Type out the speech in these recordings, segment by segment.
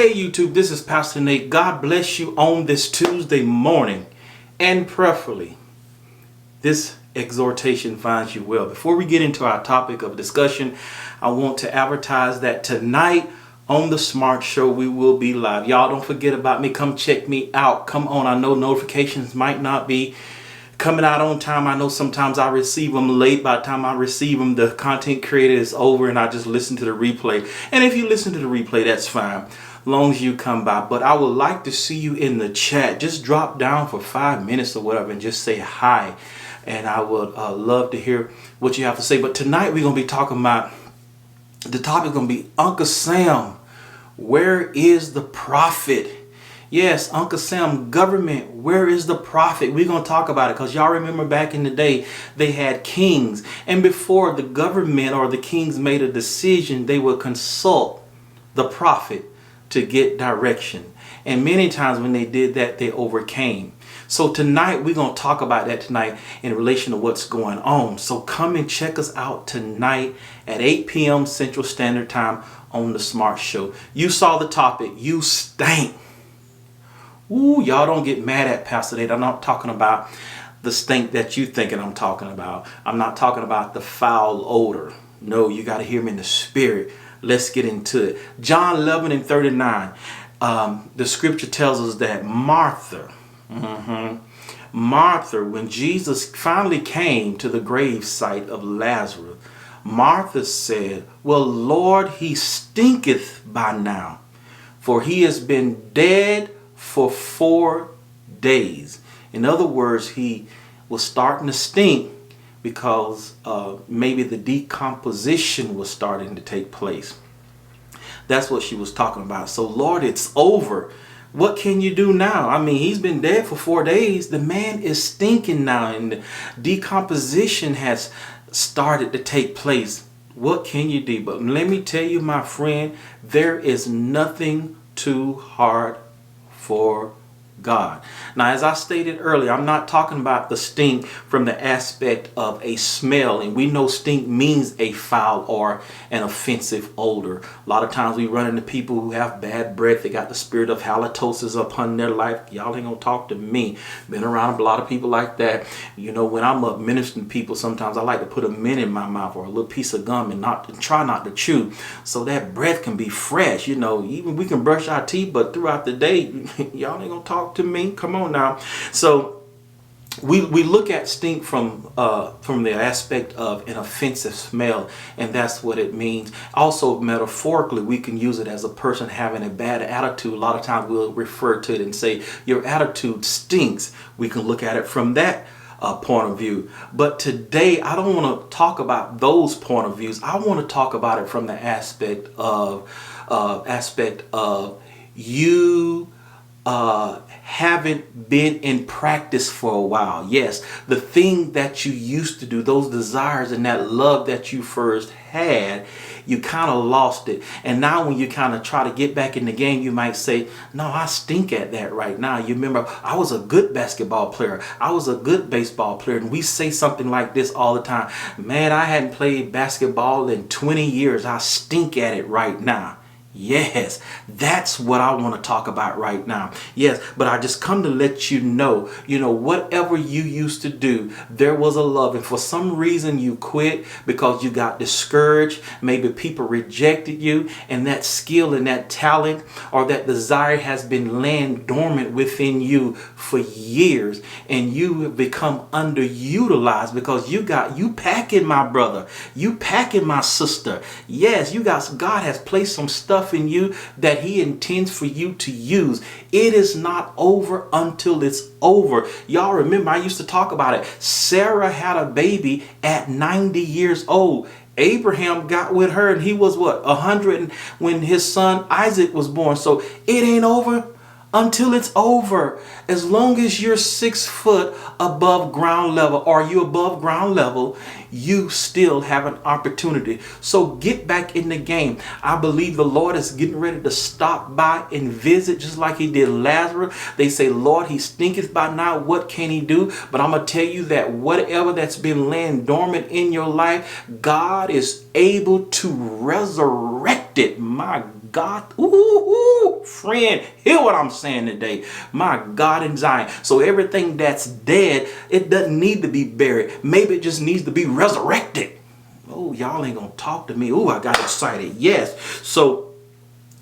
Hey YouTube, this is Pastor Nate. God bless you on this Tuesday morning, and prayerfully this exhortation finds you well. Before we get into our topic of discussion, I want to advertise that tonight on the Smart Show we will be live. Y'all don't forget about me. Come check me out. Come on. I know notifications might not be coming out on time. I know sometimes I receive them late. By the time I receive them, the content creator is over and I just listen to the replay. And if you listen to the replay, that's fine, long as you come by. But I would like to see you in the chat. Just drop down for 5 minutes or whatever and just say hi. And I would love to hear what you have to say. But tonight we're going to be talking about, the topic is going to be Uncle Sam, where is the prophet? Yes, Uncle Sam, government, where is the prophet? We're going to talk about it because y'all remember back in the day, they had kings. And before the government or the kings made a decision, they would consult the prophet to get direction. And many times when they did that, they overcame. So tonight, we're going to talk about that tonight in relation to what's going on. So come and check us out tonight at 8 p.m. Central Standard Time on the Smart Show. You saw the topic, you stank. Ooh, y'all don't get mad at Pastor Nate. I'm not talking about the stink that you thinking I'm talking about. I'm not talking about the foul odor. No, you got to hear me in the spirit. Let's get into it. John 11:39. The scripture tells us that Martha, when Jesus finally came to the grave site of Lazarus, Martha said, "Well, Lord, he stinketh by now, for he has been dead for 4 days." In other words, he was starting to stink because maybe the decomposition was starting to take place. That's what she was talking about. So, Lord, it's over. What can you do now? I mean, he's been dead for 4 days. The man is stinking now, and the decomposition has started to take place. What can you do? But let me tell you, my friend, there is nothing too hard for God. Now, as I stated earlier, I'm not talking about the stink from the aspect of a smell. And we know stink means a foul or an offensive odor. A lot of times we run into people who have bad breath. They got the spirit of halitosis upon their life. Y'all ain't gonna talk to me. Been around a lot of people like that. You know, when I'm up ministering to people, sometimes I like to put a mint in my mouth or a little piece of gum and try not to chew, so that breath can be fresh. You know, even we can brush our teeth, but throughout the day, y'all ain't gonna talk to me. Come on now. So we look at stink from the aspect of an offensive smell, and that's what it means. Also, metaphorically, we can use it as a person having a bad attitude. A lot of times we'll refer to it and say your attitude stinks. We can look at it from that point of view. But today I don't want to talk about those point of views. I want to talk about it from the aspect of you haven't been in practice for a while. Yes, the thing that you used to do, those desires and that love that you first had, you kind of lost it. And now when you kind of try to get back in the game, you might say, no, I stink at that right now. You remember, I was a good basketball player. I was a good baseball player. And we say something like this all the time. Man, I hadn't played basketball in 20 years. I stink at it right now. Yes, that's what I want to talk about right now. Yes, but I just come to let you know, whatever you used to do, there was a love. And for some reason you quit because you got discouraged. Maybe people rejected you, and that skill and that talent or that desire has been laying dormant within you for years. And you have become underutilized because you packing, my brother. You packing, my sister. Yes, God has placed some stuff in you that he intends for you to use. It is not over until it's over. Y'all remember, I used to talk about it. Sarah had a baby at 90 years old. Abraham got with her and he was 100 when his son Isaac was born. So it ain't over until it's over. As long as you're 6 foot above ground level, or you above ground level, you still have an opportunity. So get back in the game. I believe the Lord is getting ready to stop by and visit, just like he did Lazarus. They say, Lord, he stinketh by now. What can he do? But I'm going to tell you that whatever that's been laying dormant in your life, God is able to resurrect it. My God, ooh, friend, hear what I'm saying today. My God in Zion. So everything that's dead, it doesn't need to be buried. Maybe it just needs to be resurrected. Oh, y'all ain't gonna talk to me. Oh, I got excited. Yes. So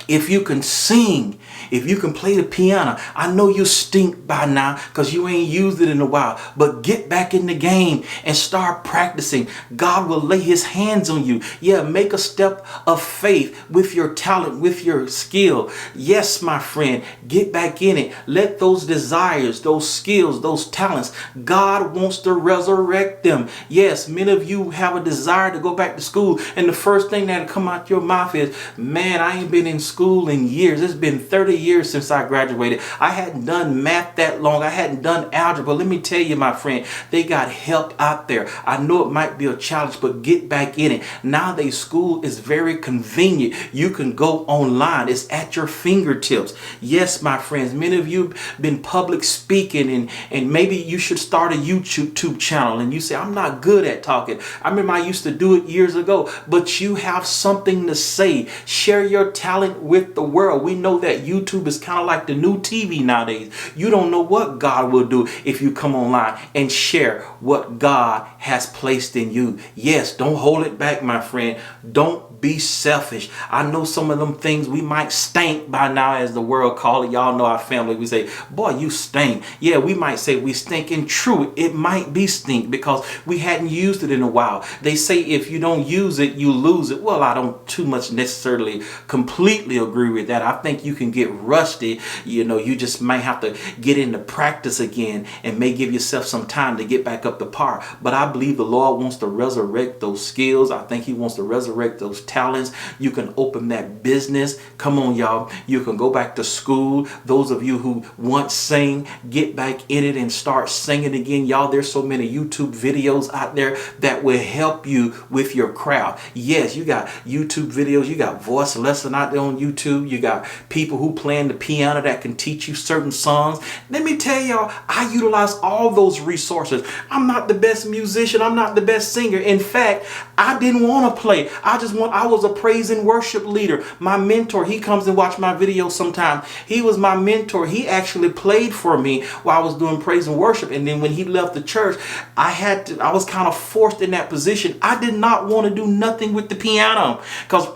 if you can sing, if you can play the piano, I know you stink by now because you ain't used it in a while, but get back in the game and start practicing. God will lay his hands on you. Yeah, make a step of faith with your talent, with your skill. Yes, my friend, get back in it. Let those desires, those skills, those talents, God wants to resurrect them. Yes, many of you have a desire to go back to school, and the first thing that'll come out your mouth is, man, I ain't been in school in years. It's been 30 years since I graduated. I hadn't done math that long. I hadn't done algebra. Let me tell you, my friend, they got help out there. I know it might be a challenge, but get back in it. Nowadays, school is very convenient. You can go online. It's at your fingertips. Yes, my friends, many of you have been public speaking, and maybe you should start a YouTube channel, and you say, I'm not good at talking. I remember I used to do it years ago, but you have something to say. Share your talent with the world. We know that YouTube is kind of like the new TV nowadays. You don't know what God will do if you come online and share what God has placed in you. Yes, don't hold it back, my friend. Don't be selfish. I know some of them things we might stink by now, as the world call it. Y'all know our family. We say, boy, you stink. Yeah, we might say we stink. And true, it might be stink because we hadn't used it in a while. They say if you don't use it, you lose it. Well, I don't too much necessarily completely agree with that. I think you can get rusty. You know, you just might have to get into practice again and may give yourself some time to get back up to par. But I believe the Lord wants to resurrect those skills. I think he wants to resurrect those talents. You can open that business. Come on, y'all. You can go back to school. Those of you who once sang, get back in it and start singing again. Y'all, there's so many YouTube videos out there that will help you with your craft. Yes, you got YouTube videos. You got voice lesson out there on YouTube. You got people who playing the piano that can teach you certain songs. Let me tell y'all, I utilize all those resources. I'm not the best musician. I'm not the best singer. In fact, I didn't want to play. I was a praise and worship leader. My mentor, he comes and watch my videos sometimes. He was my mentor. He actually played for me while I was doing praise and worship. And then when he left the church, I was kind of forced in that position. I did not want to do nothing with the piano because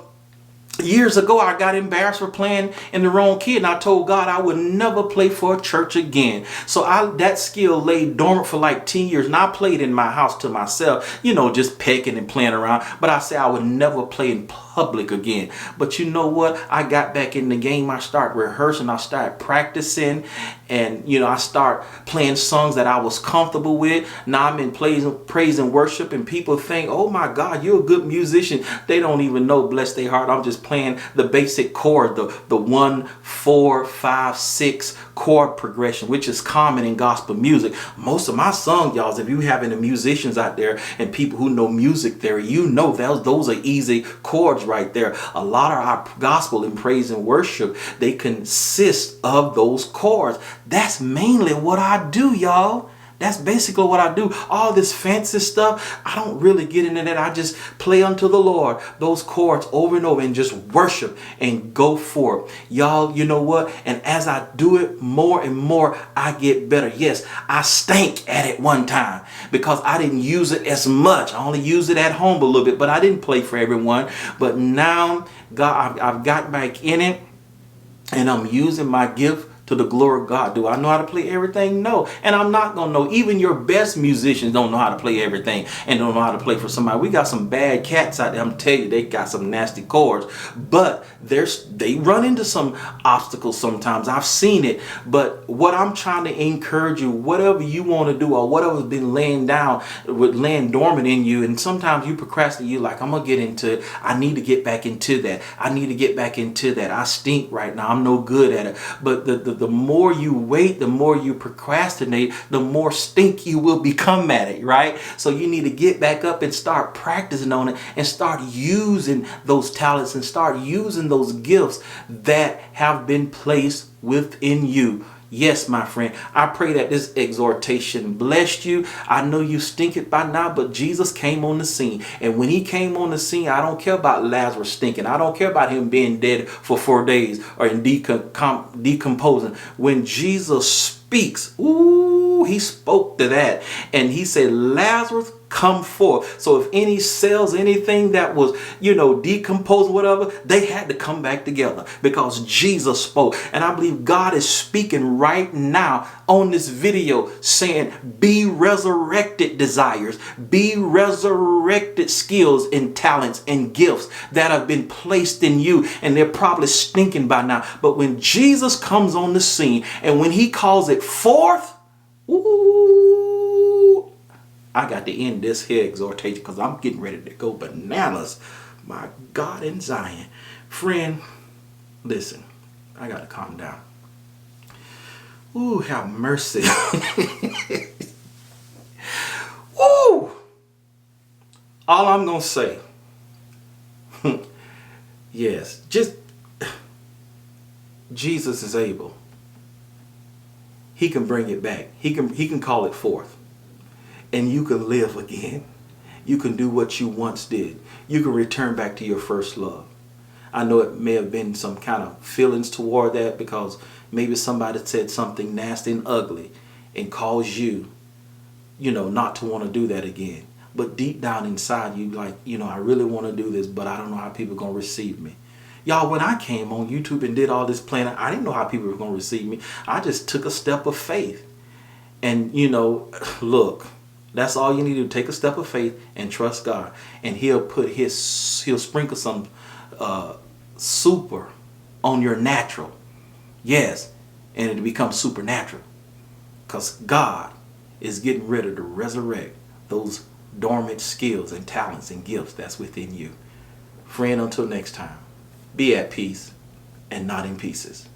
years ago, I got embarrassed for playing in the wrong key, and I told God I would never play for a church again. So that skill lay dormant for like 10 years, and I played in my house to myself, you know, just pecking and playing around. But I said I would never play in public again. But you know what? I got back in the game. I started rehearsing. I started practicing, and you know, I start playing songs that I was comfortable with. Now I'm in praise and worship, and people think, oh my God, you're a good musician. They don't even know, bless their heart, I'm just playing the basic chord, the 1, 4, 5, 6 chord progression, which is common in gospel music. Most of my songs, y'all, if you have any musicians out there and people who know music theory, you know those are easy chords right there. A lot of our gospel and praise and worship, they consist of those chords. That's mainly what I do, y'all. That's basically what I do. All this fancy stuff, I don't really get into that. I just play unto the Lord those chords over and over and just worship and go for it. Y'all, you know what? And as I do it more and more, I get better. Yes, I stank at it one time because I didn't use it as much. I only used it at home a little bit, but I didn't play for everyone. But now, God, I've got back in it, and I'm using my gift to the glory of God. Do I know how to play everything? No. And I'm not going to know. Even your best musicians don't know how to play everything and don't know how to play for somebody. We got some bad cats out there. I'm telling you, they got some nasty chords. But they run into some obstacles sometimes. I've seen it. But what I'm trying to encourage you, whatever you want to do or whatever's been laying dormant in you, and sometimes you procrastinate, you're like, I'm going to get into it. I need to get back into that. I need to get back into that. I stink right now. I'm no good at it. But the more you wait, the more you procrastinate, the more stink you will become at it, right? So you need to get back up and start practicing on it and start using those talents and start using those gifts that have been placed within you. Yes, my friend, I pray that this exhortation blessed you. I know you stink it by now, but Jesus came on the scene. And when he came on the scene, I don't care about Lazarus stinking. I don't care about him being dead for 4 days or in decomposing. When Jesus speaks, ooh, he spoke to that. And he said, Lazarus, come forth. So if any cells, anything that was, decomposed, whatever, they had to come back together because Jesus spoke. And I believe God is speaking right now on this video saying, be resurrected desires, be resurrected skills and talents and gifts that have been placed in you. And they're probably stinking by now. But when Jesus comes on the scene and when he calls it forth, ooh, I got to end this here exhortation because I'm getting ready to go bananas. My God in Zion. Friend, listen, I got to calm down. Ooh, have mercy. Ooh. All I'm going to say, yes, just Jesus is able. He can bring it back. He can call it forth. And you can live again. You can do what you once did. You can return back to your first love. I know it may have been some kind of feelings toward that because maybe somebody said something nasty and ugly and caused you, not to want to do that again. But deep down inside you, like, I really want to do this, but I don't know how people are going to receive me. Y'all, when I came on YouTube and did all this planning, I didn't know how people were going to receive me. I just took a step of faith. And, look, that's all you need to do. Take a step of faith and trust God. And he'll sprinkle some super on your natural. Yes. And it'll become supernatural. Because God is getting ready to resurrect those dormant skills and talents and gifts that's within you. Friend, until next time, be at peace and not in pieces.